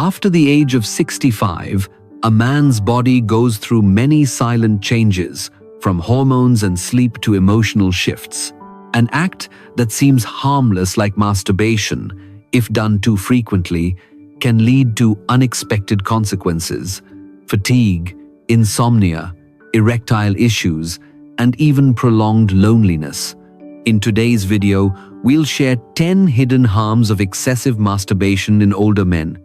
After the age of 65, a man's body goes through many silent changes, from hormones and sleep to emotional shifts. An act that seems harmless, like masturbation, if done too frequently, can lead to unexpected consequences: fatigue, insomnia, erectile issues, and even prolonged loneliness. In today's video, we'll share 10 hidden harms of excessive masturbation in older men,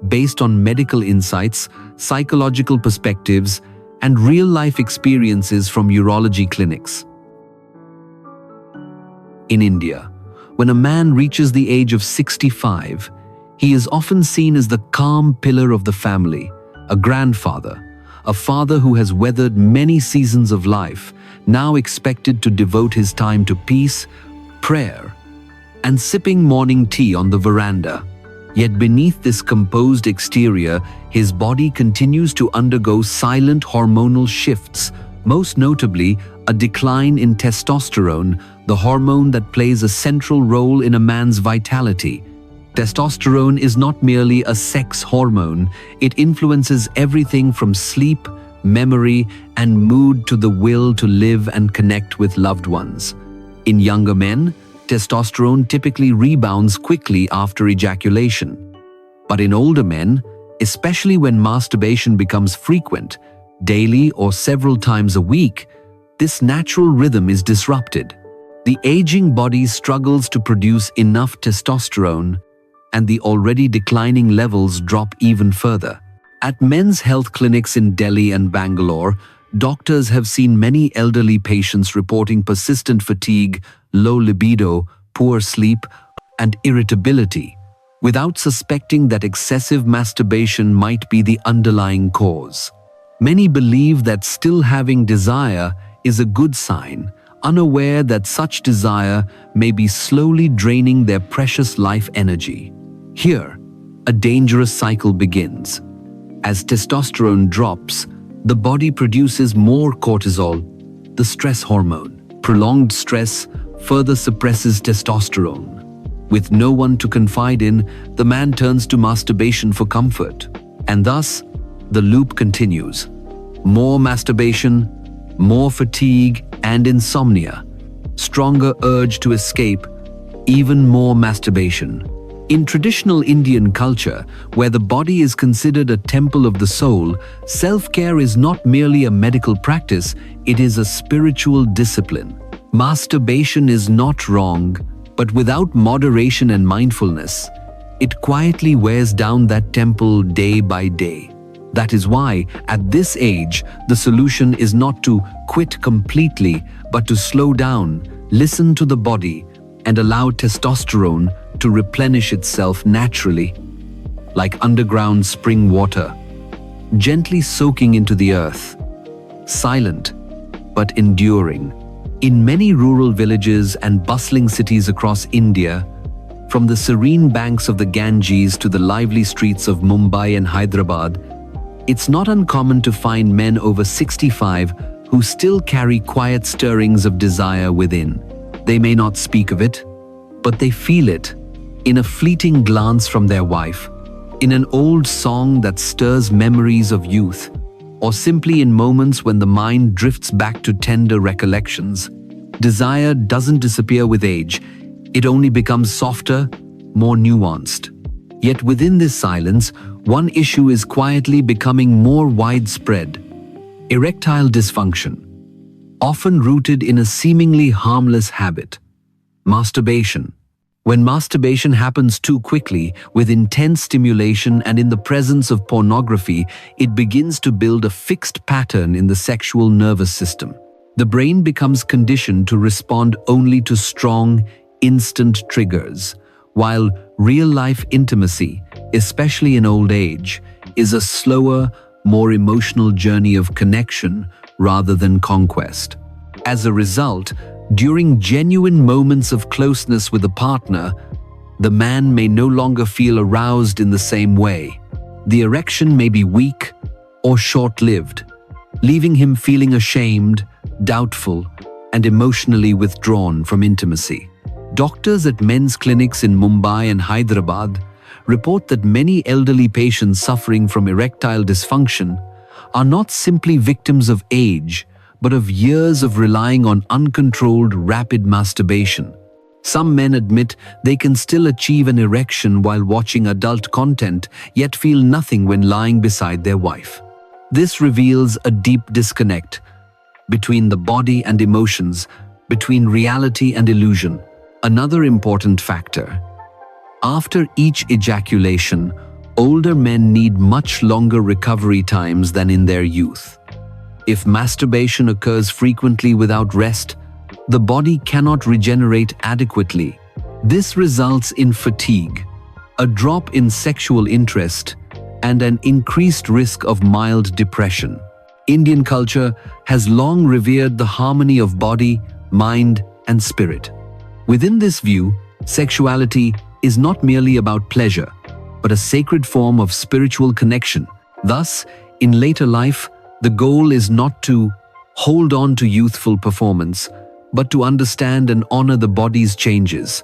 based on medical insights, psychological perspectives, and real-life experiences from urology clinics. In India, when a man reaches the age of 65, he is often seen as the calm pillar of the family, a grandfather, a father who has weathered many seasons of life, now expected to devote his time to peace, prayer, and sipping morning tea on the veranda. Yet beneath this composed exterior, his body continues to undergo silent hormonal shifts, most notably a decline in testosterone, the hormone that plays a central role in a man's vitality. Testosterone is not merely a sex hormone, it influences everything from sleep, memory, and mood to the will to live and connect with loved ones. In younger men, testosterone typically rebounds quickly after ejaculation. But in older men, especially when masturbation becomes frequent, daily or several times a week, this natural rhythm is disrupted. The aging body struggles to produce enough testosterone, and the already declining levels drop even further. At men's health clinics in Delhi and Bangalore, doctors have seen many elderly patients reporting persistent fatigue, low libido, poor sleep, and irritability, without suspecting that excessive masturbation might be the underlying cause. Many believe that still having desire is a good sign, unaware that such desire may be slowly draining their precious life energy. Here, a dangerous cycle begins. As testosterone drops, the body produces more cortisol, the stress hormone. Prolonged stress further suppresses testosterone. With no one to confide in, the man turns to masturbation for comfort. And thus, the loop continues. More masturbation, more fatigue and insomnia, stronger urge to escape, even more masturbation. In traditional Indian culture, where the body is considered a temple of the soul, self-care is not merely a medical practice, it is a spiritual discipline. Masturbation is not wrong, but without moderation and mindfulness, it quietly wears down that temple day by day. That is why, at this age, the solution is not to quit completely, but to slow down, listen to the body, and allow testosterone to replenish itself naturally, like underground spring water, gently soaking into the earth, silent but enduring. In many rural villages and bustling cities across India, from the serene banks of the Ganges to the lively streets of Mumbai and Hyderabad, it's not uncommon to find men over 65 who still carry quiet stirrings of desire within. They may not speak of it, but they feel it in a fleeting glance from their wife, in an old song that stirs memories of youth, or simply in moments when the mind drifts back to tender recollections. Desire doesn't disappear with age, it only becomes softer, more nuanced. Yet within this silence, one issue is quietly becoming more widespread: erectile dysfunction, often rooted in a seemingly harmless habit: masturbation. When masturbation happens too quickly, with intense stimulation and in the presence of pornography, it begins to build a fixed pattern in the sexual nervous system. The brain becomes conditioned to respond only to strong, instant triggers, while real-life intimacy, especially in old age, is a slower, more emotional journey of connection rather than conquest. As a result, during genuine moments of closeness with a partner, the man may no longer feel aroused in the same way. The erection may be weak or short-lived, leaving him feeling ashamed, doubtful, and emotionally withdrawn from intimacy. Doctors at men's clinics in Mumbai and Hyderabad report that many elderly patients suffering from erectile dysfunction are not simply victims of age, but of years of relying on uncontrolled, rapid masturbation. Some men admit they can still achieve an erection while watching adult content, yet feel nothing when lying beside their wife. This reveals a deep disconnect between the body and emotions, between reality and illusion. Another important factor: after each ejaculation, older men need much longer recovery times than in their youth. If masturbation occurs frequently without rest, the body cannot regenerate adequately. This results in fatigue, a drop in sexual interest, and an increased risk of mild depression. Indian culture has long revered the harmony of body, mind, and spirit. Within this view, sexuality is not merely about pleasure, but a sacred form of spiritual connection. Thus, in later life, the goal is not to hold on to youthful performance, but to understand and honor the body's changes,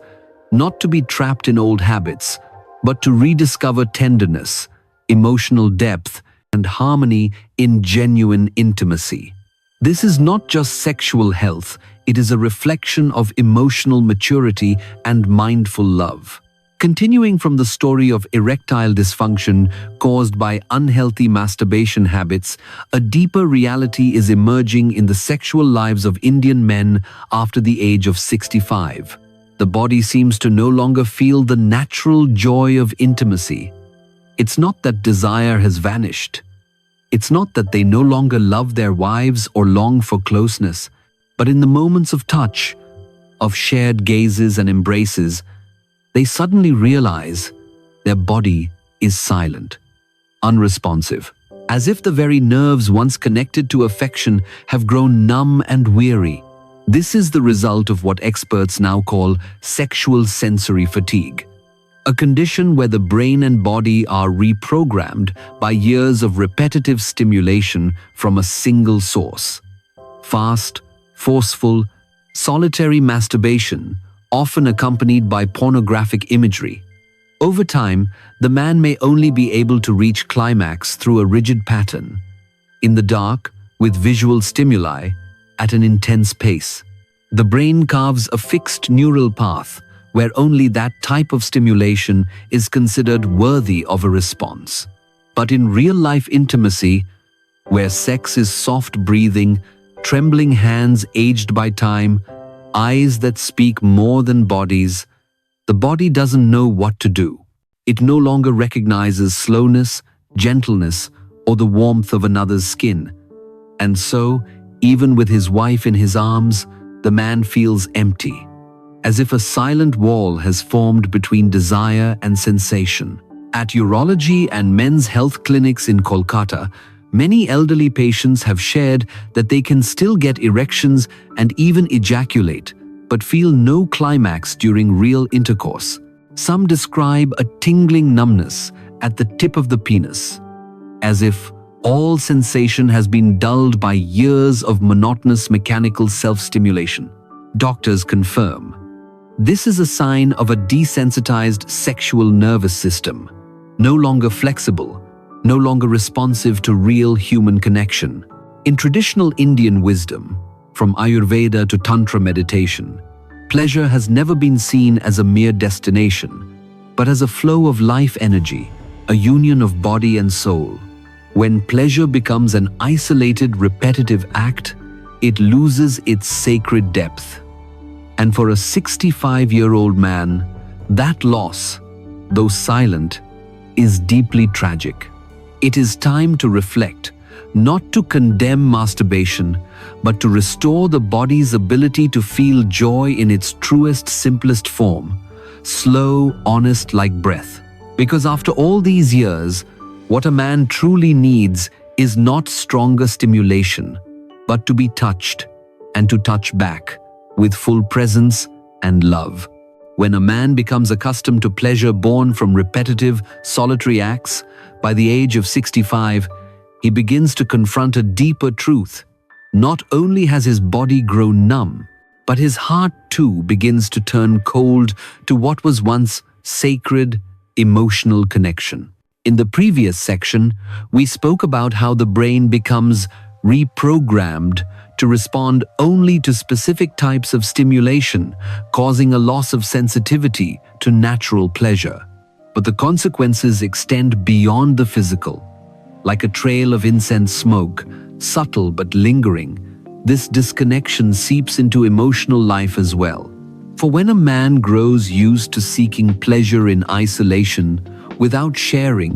not to be trapped in old habits, but to rediscover tenderness, emotional depth, and harmony in genuine intimacy. This is not just sexual health, it is a reflection of emotional maturity and mindful love. Continuing from the story of erectile dysfunction caused by unhealthy masturbation habits, a deeper reality is emerging in the sexual lives of Indian men after the age of 65. The body seems to no longer feel the natural joy of intimacy. It's not that desire has vanished. It's not that they no longer love their wives or long for closeness, but in the moments of touch, of shared gazes and embraces, they suddenly realize their body is silent, unresponsive, as if the very nerves once connected to affection have grown numb and weary. This is the result of what experts now call sexual sensory fatigue, a condition where the brain and body are reprogrammed by years of repetitive stimulation from a single source. Fast, forceful, solitary masturbation, often accompanied by pornographic imagery. Over time, the man may only be able to reach climax through a rigid pattern, in the dark, with visual stimuli, at an intense pace. The brain carves a fixed neural path where only that type of stimulation is considered worthy of a response. But in real-life intimacy, where sex is soft breathing, trembling hands aged by time, eyes that speak more than bodies, the body doesn't know what to do. It no longer recognizes slowness, gentleness, or the warmth of another's skin. And so, even with his wife in his arms, the man feels empty, as if a silent wall has formed between desire and sensation. At urology and men's health clinics in Kolkata, many elderly patients have shared that they can still get erections and even ejaculate, but feel no climax during real intercourse. Some describe a tingling numbness at the tip of the penis, as if all sensation has been dulled by years of monotonous mechanical self-stimulation. Doctors confirm this is a sign of a desensitized sexual nervous system, no longer flexible, no longer responsive to real human connection. In traditional Indian wisdom, from Ayurveda to Tantra meditation, pleasure has never been seen as a mere destination, but as a flow of life energy, a union of body and soul. When pleasure becomes an isolated, repetitive act, it loses its sacred depth. And for a 65-year-old man, that loss, though silent, is deeply tragic. It is time to reflect, not to condemn masturbation, but to restore the body's ability to feel joy in its truest, simplest form, slow, honest like breath. Because after all these years, what a man truly needs is not stronger stimulation, but to be touched and to touch back with full presence and love. When a man becomes accustomed to pleasure born from repetitive, solitary acts, by the age of 65, he begins to confront a deeper truth. Not only has his body grown numb, but his heart too begins to turn cold to what was once sacred, emotional connection. In the previous section, we spoke about how the brain becomes reprogrammed to respond only to specific types of stimulation, causing a loss of sensitivity to natural pleasure. But the consequences extend beyond the physical. Like a trail of incense smoke, subtle but lingering, this disconnection seeps into emotional life as well. For when a man grows used to seeking pleasure in isolation, without sharing,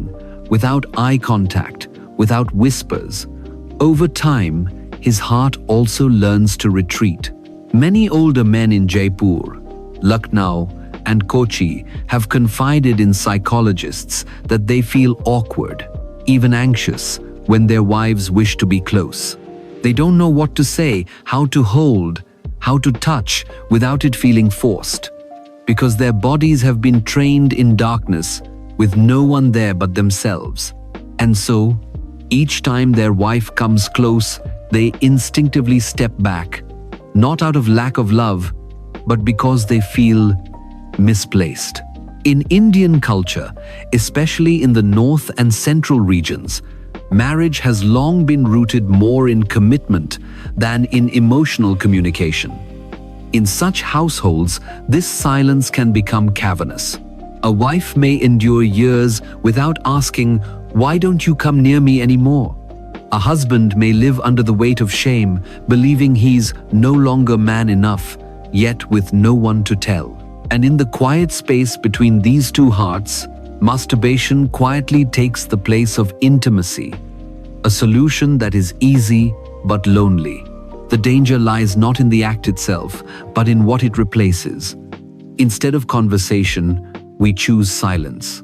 without eye contact, without whispers, over time, his heart also learns to retreat. Many older men in Jaipur, Lucknow, and Kochi have confided in psychologists that they feel awkward, even anxious, when their wives wish to be close. They don't know what to say, how to hold, how to touch without it feeling forced, because their bodies have been trained in darkness with no one there but themselves. And so, each time their wife comes close, they instinctively step back, not out of lack of love, but because they feel misplaced. In Indian culture, especially in the north and central regions, marriage has long been rooted more in commitment than in emotional communication. In such households, this silence can become cavernous. A wife may endure years without asking, "Why don't you come near me anymore?" A husband may live under the weight of shame, believing he's no longer man enough, yet with no one to tell. And in the quiet space between these two hearts, masturbation quietly takes the place of intimacy, a solution that is easy but lonely. The danger lies not in the act itself, but in what it replaces. Instead of conversation, we choose silence.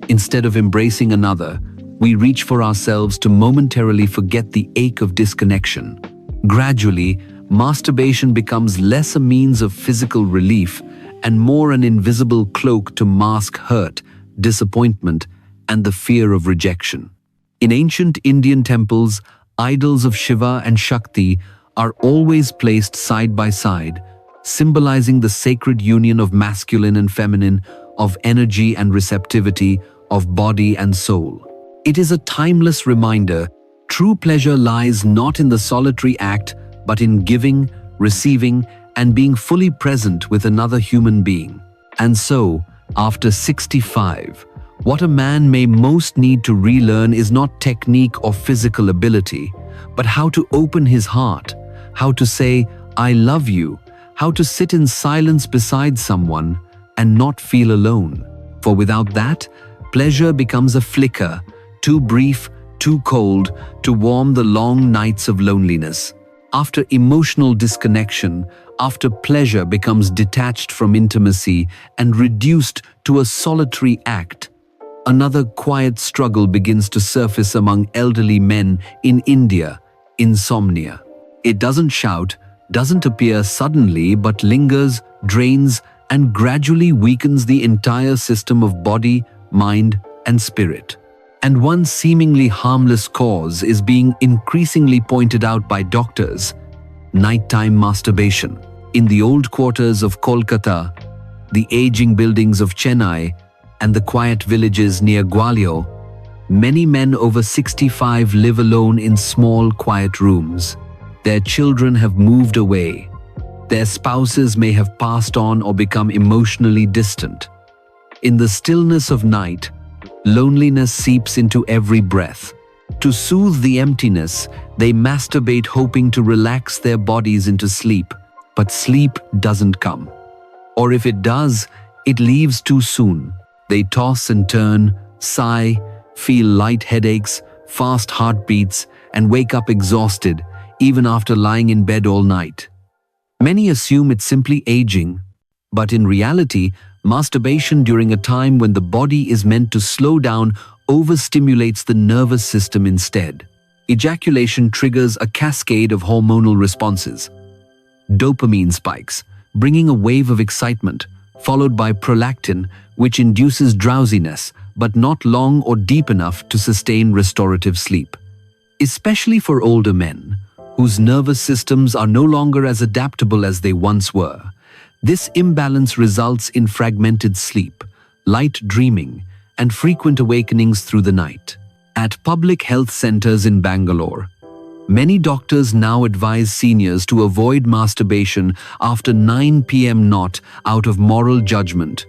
Instead of embracing another, we reach for ourselves to momentarily forget the ache of disconnection. Gradually, masturbation becomes less a means of physical relief and more an invisible cloak to mask hurt, disappointment, and the fear of rejection. In ancient Indian temples, idols of Shiva and Shakti are always placed side by side, symbolizing the sacred union of masculine and feminine, of energy and receptivity, of body and soul. It is a timeless reminder: true pleasure lies not in the solitary act, but in giving, receiving, and being fully present with another human being. And so, after 65, what a man may most need to relearn is not technique or physical ability, but how to open his heart, how to say, "I love you," how to sit in silence beside someone and not feel alone. For without that, pleasure becomes a flicker, too brief, too cold, to warm the long nights of loneliness. After emotional disconnection, after pleasure becomes detached from intimacy and reduced to a solitary act, another quiet struggle begins to surface among elderly men in India: insomnia. It doesn't shout, doesn't appear suddenly, but lingers, drains, and gradually weakens the entire system of body, mind, and spirit. And one seemingly harmless cause is being increasingly pointed out by doctors: nighttime masturbation. In the old quarters of Kolkata, the aging buildings of Chennai, and the quiet villages near Gwalior, many men over 65 live alone in small, quiet rooms. Their children have moved away. Their spouses may have passed on or become emotionally distant. In the stillness of night, loneliness seeps into every breath. To soothe the emptiness, they masturbate, hoping to relax their bodies into sleep. But sleep doesn't come. Or if it does, it leaves too soon. They toss and turn, sigh, feel light headaches, fast heartbeats, and wake up exhausted, even after lying in bed all night. Many assume it's simply aging, but in reality, masturbation during a time when the body is meant to slow down overstimulates the nervous system instead. Ejaculation triggers a cascade of hormonal responses. Dopamine spikes, bringing a wave of excitement, followed by prolactin, which induces drowsiness, but not long or deep enough to sustain restorative sleep. Especially for older men, whose nervous systems are no longer as adaptable as they once were, this imbalance results in fragmented sleep, light dreaming, and frequent awakenings through the night. At public health centers in Bangalore, many doctors now advise seniors to avoid masturbation after 9 p.m. not out of moral judgment,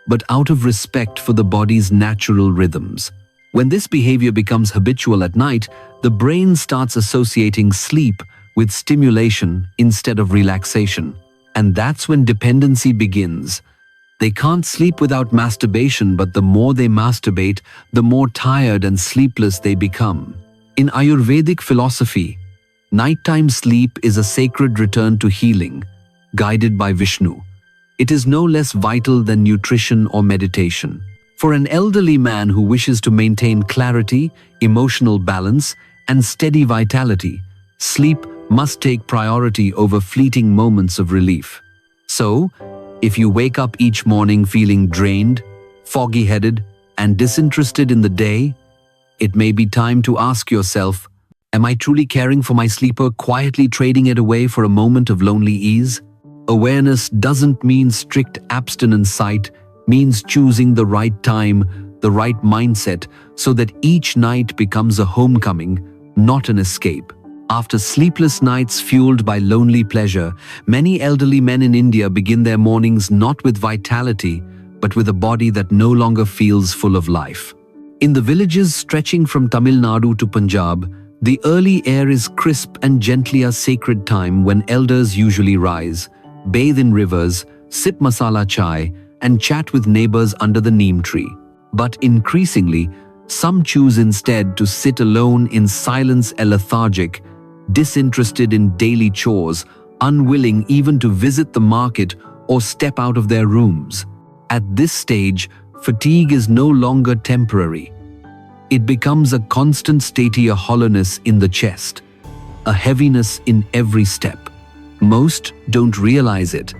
but out of respect for the body's natural rhythms. When this behavior becomes habitual at night, the brain starts associating sleep with stimulation instead of relaxation. And that's when dependency begins. They can't sleep without masturbation, but the more they masturbate, the more tired and sleepless they become. In Ayurvedic philosophy, nighttime sleep is a sacred return to healing, guided by Vishnu. It is no less vital than nutrition or meditation. For an elderly man who wishes to maintain clarity, emotional balance, and steady vitality, sleep must take priority over fleeting moments of relief. So, if you wake up each morning feeling drained, foggy-headed, and disinterested in the day, it may be time to ask yourself, am I truly caring for my sleep or quietly trading it away for a moment of lonely ease? Awareness doesn't mean strict abstinence. Sight means choosing the right time, the right mindset, so that each night becomes a homecoming, not an escape. After sleepless nights fueled by lonely pleasure, many elderly men in India begin their mornings not with vitality, but with a body that no longer feels full of life. In the villages stretching from Tamil Nadu to Punjab, the early air is crisp and gently a sacred time when elders usually rise, bathe in rivers, sip masala chai, and chat with neighbors under the neem tree. But increasingly, some choose instead to sit alone in silence and lethargic, disinterested in daily chores, unwilling even to visit the market or step out of their rooms. At this stage, fatigue is no longer temporary. It becomes a constant state, a hollowness in the chest, a heaviness in every step. Most don't realize it,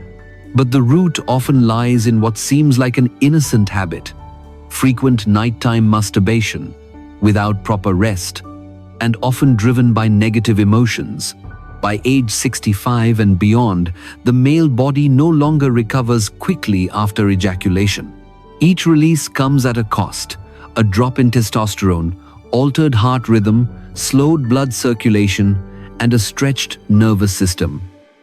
but the root often lies in what seems like an innocent habit: frequent nighttime masturbation, without proper rest, and often driven by negative emotions. By age 65 and beyond, the male body no longer recovers quickly after ejaculation. Each release comes at a cost: a drop in testosterone, altered heart rhythm, slowed blood circulation, and a stretched nervous system.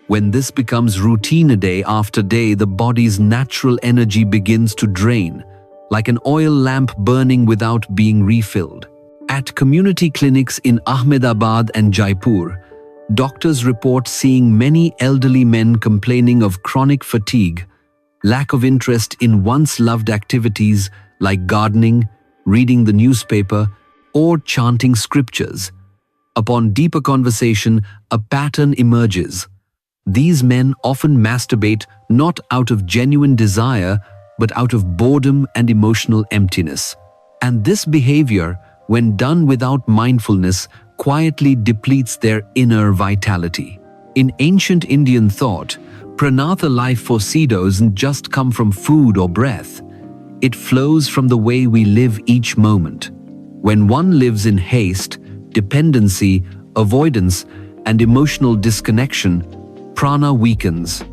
When this becomes routine day after day, the body's natural energy begins to drain, like an oil lamp burning without being refilled. At community clinics in Ahmedabad and Jaipur, doctors report seeing many elderly men complaining of chronic fatigue, lack of interest in once loved activities like gardening, reading the newspaper, or chanting scriptures. Upon deeper conversation, a pattern emerges. These men often masturbate not out of genuine desire, but out of boredom and emotional emptiness. And this behavior, when done without mindfulness, quietly depletes their inner vitality. In ancient Indian thought, pranatha life force doesn't just come from food or breath. It flows from the way we live each moment. When one lives in haste, dependency, avoidance, and emotional disconnection, prana weakens.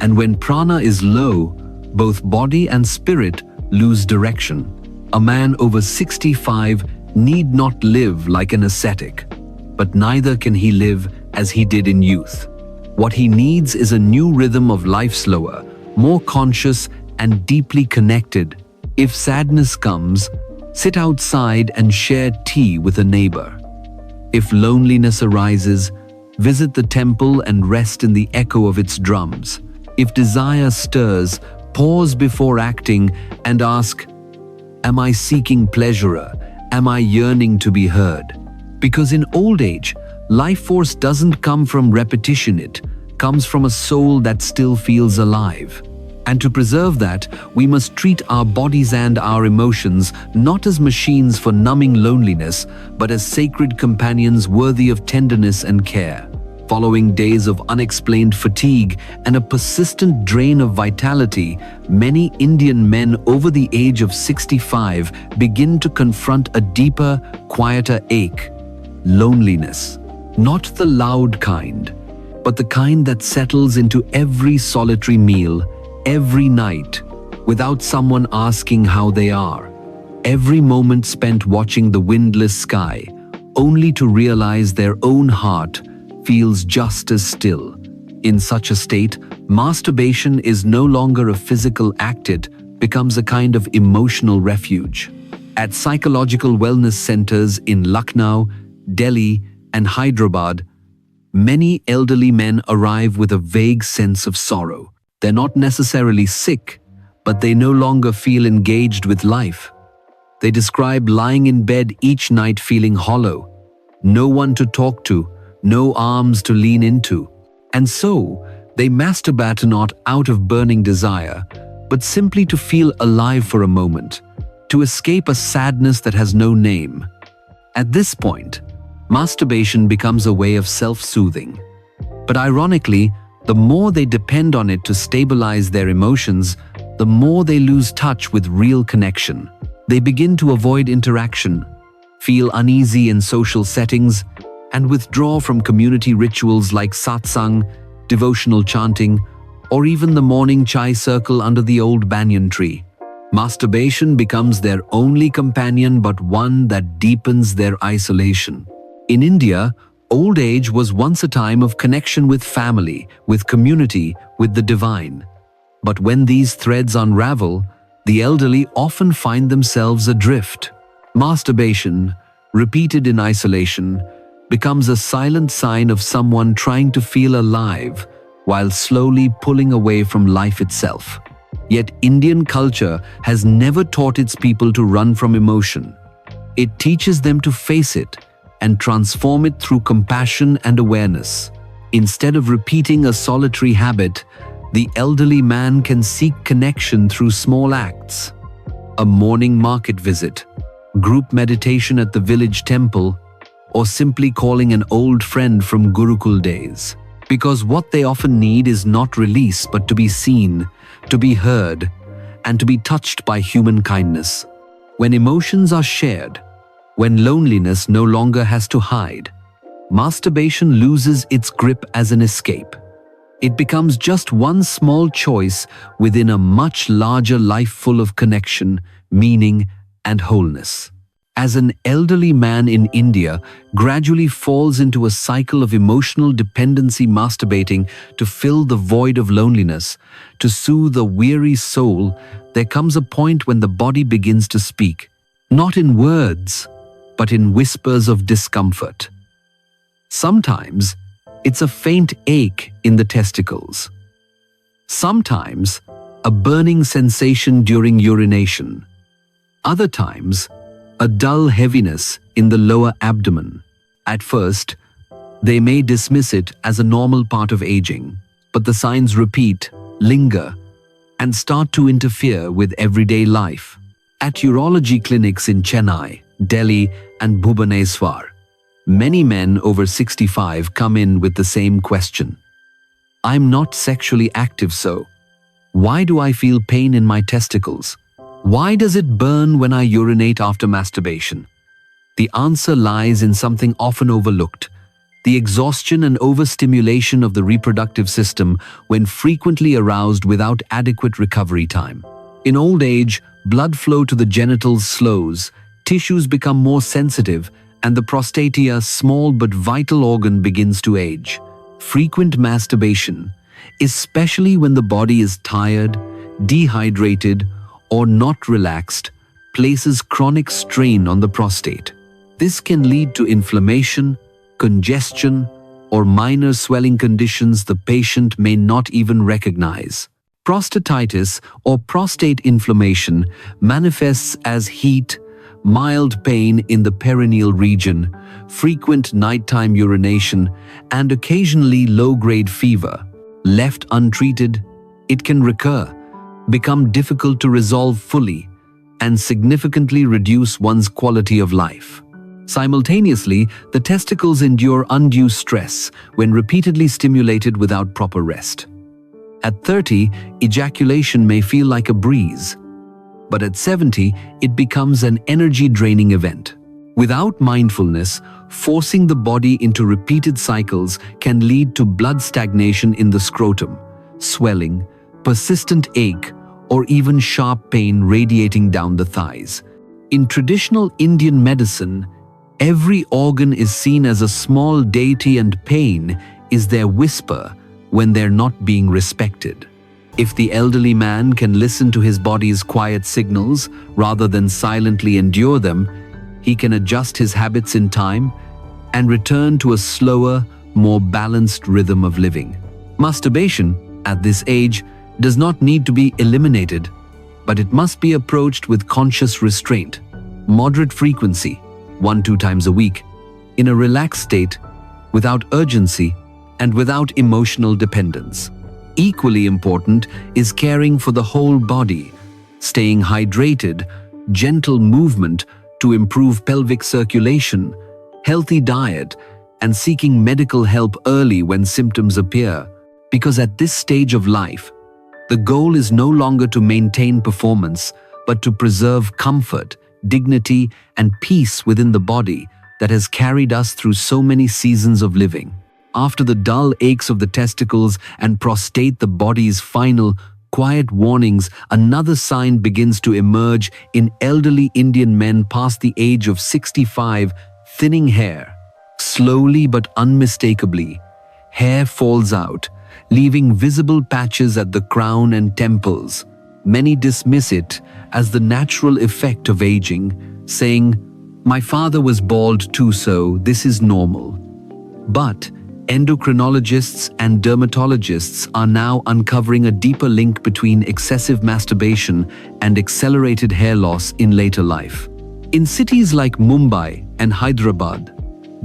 And when prana is low, both body and spirit lose direction. A man over 65 need not live like an ascetic, but neither can he live as he did in youth. What he needs is a new rhythm of life, slower, more conscious, and deeply connected. If sadness comes, sit outside and share tea with a neighbor. If loneliness arises, visit the temple and rest in the echo of its drums. If desire stirs, pause before acting and ask, am I seeking pleasure? Am I yearning to be heard? Because in old age, life force doesn't come from repetition, it comes from a soul that still feels alive. And to preserve that, we must treat our bodies and our emotions not as machines for numbing loneliness, but as sacred companions worthy of tenderness and care. Following days of unexplained fatigue and a persistent drain of vitality, many Indian men over the age of 65 begin to confront a deeper, quieter ache: loneliness. Not the loud kind, but the kind that settles into every solitary meal, every night, without someone asking how they are. every moment spent watching the windless sky, only to realize their own heart feels just as still. In such a state, masturbation is no longer a physical act, it becomes a kind of emotional refuge. At psychological wellness centers in Lucknow, Delhi, and Hyderabad, many elderly men arrive with a vague sense of sorrow. They're not necessarily sick, but they no longer feel engaged with life. They describe lying in bed each night feeling hollow, no one to talk to, no arms to lean into. And so, they masturbate not out of burning desire, but simply to feel alive for a moment, to escape a sadness that has no name. At this point, masturbation becomes a way of self-soothing. But ironically, the more they depend on it to stabilize their emotions, the more they lose touch with real connection. They begin to avoid interaction, feel uneasy in social settings, and withdraw from community rituals like satsang, devotional chanting, or even the morning chai circle under the old banyan tree. Masturbation becomes their only companion, but one that deepens their isolation. In India, old age was once a time of connection with family, with community, with the divine. But when these threads unravel, the elderly often find themselves adrift. Masturbation, repeated in isolation, becomes a silent sign of someone trying to feel alive while slowly pulling away from life itself. Yet Indian culture has never taught its people to run from emotion. It teaches them to face it and transform it through compassion and awareness. Instead of repeating a solitary habit, the elderly man can seek connection through small acts. A morning market visit, group meditation at the village temple, or simply calling an old friend from Gurukul days. Because what they often need is not release, but to be seen, to be heard, and to be touched by human kindness. When emotions are shared, when loneliness no longer has to hide, masturbation loses its grip as an escape. It becomes just one small choice within a much larger life full of connection, meaning, and wholeness. As an elderly man in India gradually falls into a cycle of emotional dependency, masturbating to fill the void of loneliness, to soothe a weary soul, there comes a point when the body begins to speak, not in words, but in whispers of discomfort. Sometimes, it's a faint ache in the testicles. Sometimes, a burning sensation during urination. Other times, a dull heaviness in the lower abdomen. At first, they may dismiss it as a normal part of aging, but the signs repeat, linger, and start to interfere with everyday life. At urology clinics in Chennai, Delhi, and Bhubaneswar, many men over 65 come in with the same question. I'm not sexually active, so why do I feel pain in my testicles? Why does it burn when I urinate after masturbation? The answer lies in something often overlooked: the exhaustion and overstimulation of the reproductive system when frequently aroused without adequate recovery time. In old age, blood flow to the genitals slows, tissues become more sensitive, and the prostate, a small but vital organ, begins to age. Frequent masturbation, especially when the body is tired, dehydrated, or not relaxed, places chronic strain on the prostate. This can lead to inflammation, congestion, or minor swelling conditions the patient may not even recognize. Prostatitis or prostate inflammation manifests as heat, mild pain in the perineal region, frequent nighttime urination, and occasionally low-grade fever. Left untreated, it can recur, become difficult to resolve fully, and significantly reduce one's quality of life. Simultaneously, the testicles endure undue stress when repeatedly stimulated without proper rest. At 30, ejaculation may feel like a breeze, but at 70, it becomes an energy-draining event. Without mindfulness, forcing the body into repeated cycles can lead to blood stagnation in the scrotum, swelling, persistent ache, or even sharp pain radiating down the thighs. In traditional Indian medicine, every organ is seen as a small deity and pain is their whisper when they're not being respected. If the elderly man can listen to his body's quiet signals rather than silently endure them, he can adjust his habits in time and return to a slower, more balanced rhythm of living. Masturbation, at this age, does not need to be eliminated, but it must be approached with conscious restraint, moderate frequency, 1-2 times a week, in a relaxed state, without urgency and without emotional dependence. Equally important is caring for the whole body, staying hydrated, gentle movement to improve pelvic circulation, healthy diet, and seeking medical help early when symptoms appear. Because at this stage of life, the goal is no longer to maintain performance, but to preserve comfort, dignity, and peace within the body that has carried us through so many seasons of living. After the dull aches of the testicles and prostate, the body's final, quiet warnings, another sign begins to emerge in elderly Indian men past the age of 65, thinning hair. Slowly but unmistakably, hair falls out, leaving visible patches at the crown and temples. Many dismiss it as the natural effect of aging, saying, "My father was bald too, so this is normal." But endocrinologists and dermatologists are now uncovering a deeper link between excessive masturbation and accelerated hair loss in later life. In cities like Mumbai and Hyderabad,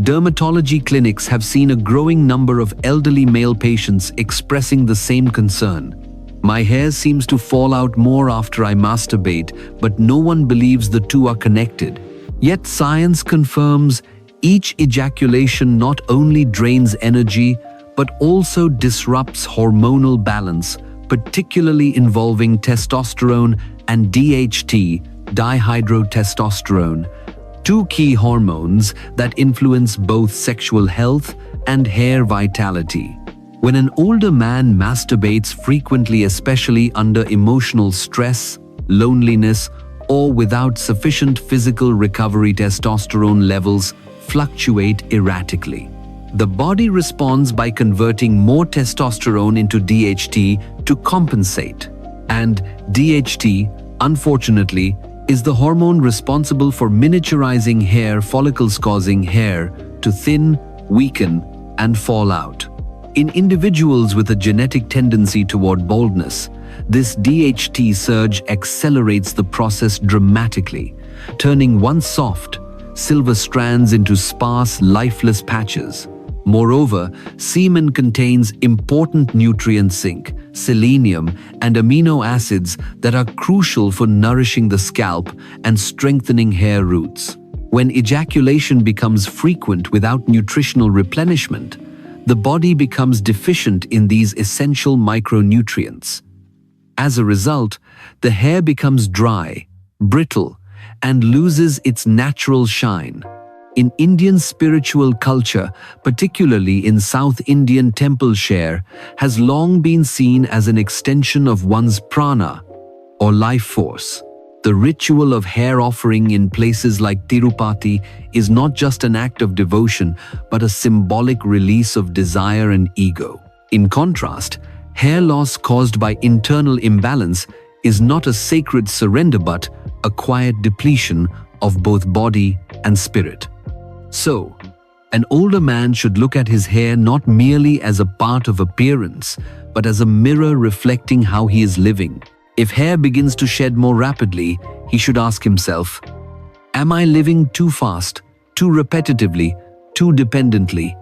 dermatology clinics have seen a growing number of elderly male patients expressing the same concern. "My hair seems to fall out more after I masturbate, but no one believes the two are connected." Yet science confirms each ejaculation not only drains energy, but also disrupts hormonal balance, particularly involving testosterone and DHT, dihydrotestosterone, two key hormones that influence both sexual health and hair vitality. When an older man masturbates frequently, especially under emotional stress, loneliness, or without sufficient physical recovery, testosterone levels fluctuate erratically. The body responds by converting more testosterone into DHT to compensate. And DHT, unfortunately, is the hormone responsible for miniaturizing hair follicles, causing hair to thin, weaken, and fall out. In individuals with a genetic tendency toward baldness, this DHT surge accelerates the process dramatically, turning once soft, silver strands into sparse, lifeless patches. Moreover, semen contains important nutrient zinc, selenium, and amino acids that are crucial for nourishing the scalp and strengthening hair roots. When ejaculation becomes frequent without nutritional replenishment, the body becomes deficient in these essential micronutrients. As a result, the hair becomes dry, brittle, and loses its natural shine. In Indian spiritual culture, particularly in South Indian temples, hair has long been seen as an extension of one's prana, or life force. The ritual of hair offering in places like Tirupati is not just an act of devotion, but a symbolic release of desire and ego. In contrast, hair loss caused by internal imbalance is not a sacred surrender, but a quiet depletion of both body and spirit. So, an older man should look at his hair not merely as a part of appearance, but as a mirror reflecting how he is living. If hair begins to shed more rapidly, he should ask himself, "Am I living too fast, too repetitively, too dependently?"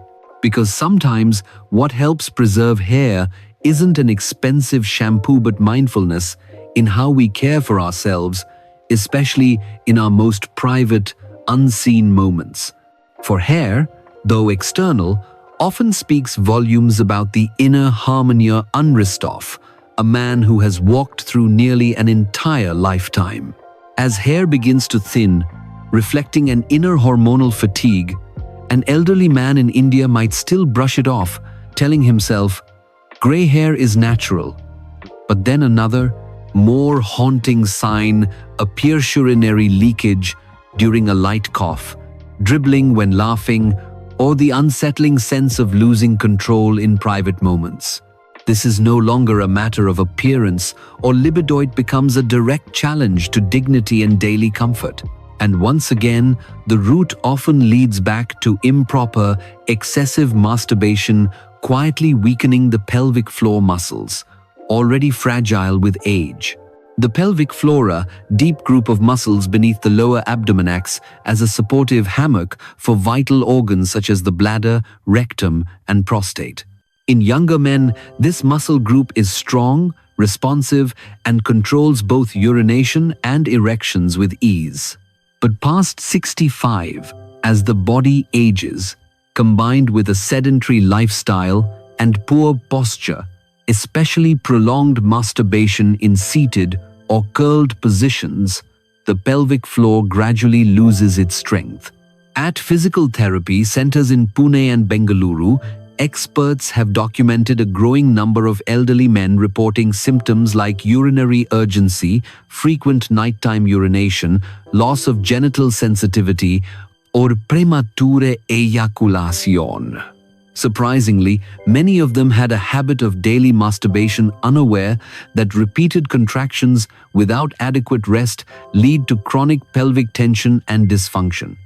Because sometimes what helps preserve hair isn't an expensive shampoo, but mindfulness in how we care for ourselves, especially in our most private, unseen moments. For hair, though external, often speaks volumes about the inner harmony. Unristov, a man who has walked through nearly an entire lifetime. As hair begins to thin, reflecting an inner hormonal fatigue, an elderly man in India might still brush it off, telling himself, "Gray hair is natural." But then another, more haunting sign appears urinary leakage during a light cough, dribbling when laughing, or the unsettling sense of losing control in private moments. This is no longer a matter of appearance, or libido. It becomes a direct challenge to dignity and daily comfort. And once again, the root often leads back to improper, excessive masturbation, quietly weakening the pelvic floor muscles, already fragile with age. The pelvic flora, deep group of muscles beneath the lower abdomen, acts as a supportive hammock for vital organs such as the bladder, rectum, and prostate. In younger men, this muscle group is strong, responsive, and controls both urination and erections with ease. But past 65, as the body ages, combined with a sedentary lifestyle and poor posture, especially prolonged masturbation in seated or curled positions, the pelvic floor gradually loses its strength. At physical therapy centers in Pune and Bengaluru, experts have documented a growing number of elderly men reporting symptoms like urinary urgency, frequent nighttime urination, loss of genital sensitivity, or premature ejaculation. Surprisingly, many of them had a habit of daily masturbation, unaware that repeated contractions without adequate rest lead to chronic pelvic tension and dysfunction.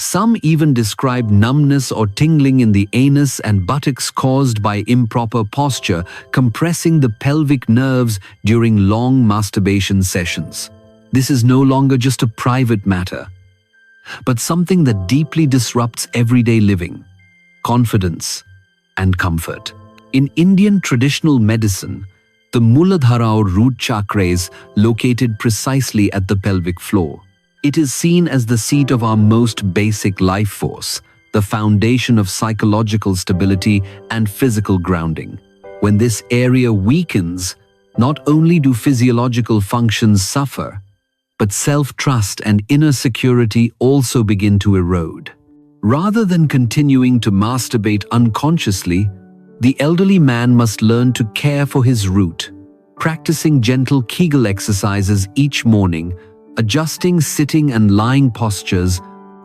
Some even describe numbness or tingling in the anus and buttocks caused by improper posture, compressing the pelvic nerves during long masturbation sessions. This is no longer just a private matter, but something that deeply disrupts everyday living, confidence, and comfort. In Indian traditional medicine, the Muladhara or root chakra is located precisely at the pelvic floor. It is seen as the seat of our most basic life force, the foundation of psychological stability and physical grounding. When this area weakens, not only do physiological functions suffer, but self-trust and inner security also begin to erode. Rather than continuing to masturbate unconsciously, the elderly man must learn to care for his root, practicing gentle Kegel exercises each morning, adjusting sitting and lying postures,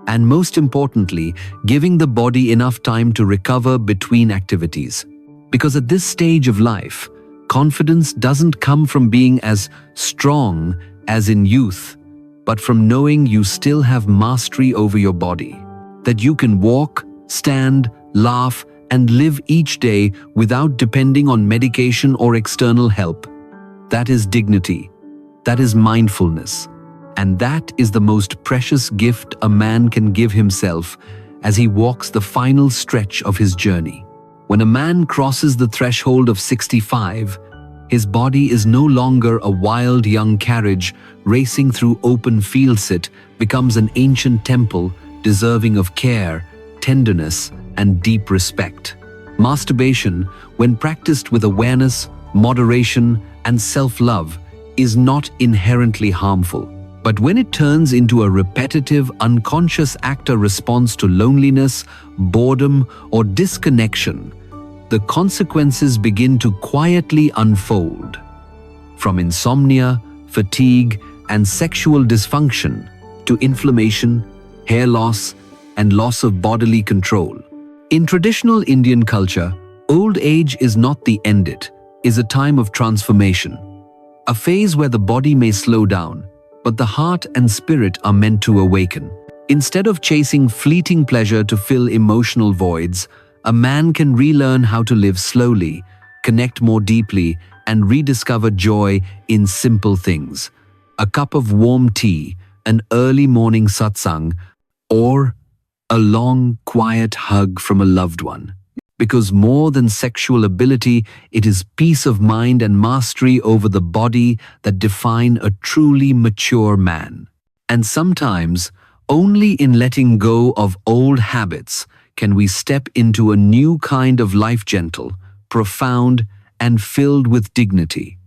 and most importantly, giving the body enough time to recover between activities. Because at this stage of life, confidence doesn't come from being as strong as in youth, but from knowing you still have mastery over your body, that you can walk, stand, laugh, and live each day without depending on medication or external help. That is dignity. That is mindfulness. And that is the most precious gift a man can give himself as he walks the final stretch of his journey. When a man crosses the threshold of 65, his body is no longer a wild young carriage racing through open fields. It becomes an ancient temple deserving of care, tenderness, and deep respect. Masturbation, when practiced with awareness, moderation, and self-love, is not inherently harmful. But when it turns into a repetitive, unconscious act or response to loneliness, boredom, or disconnection, the consequences begin to quietly unfold. From insomnia, fatigue, and sexual dysfunction to inflammation, hair loss, and loss of bodily control. In traditional Indian culture, old age is not the end, it is a time of transformation. A phase where the body may slow down, but the heart and spirit are meant to awaken. Instead of chasing fleeting pleasure to fill emotional voids, a man can relearn how to live slowly, connect more deeply, and rediscover joy in simple things. A cup of warm tea, an early morning satsang, or a long, quiet hug from a loved one. Because more than sexual ability, it is peace of mind and mastery over the body that define a truly mature man. And sometimes, only in letting go of old habits can we step into a new kind of life, gentle, profound, and filled with dignity.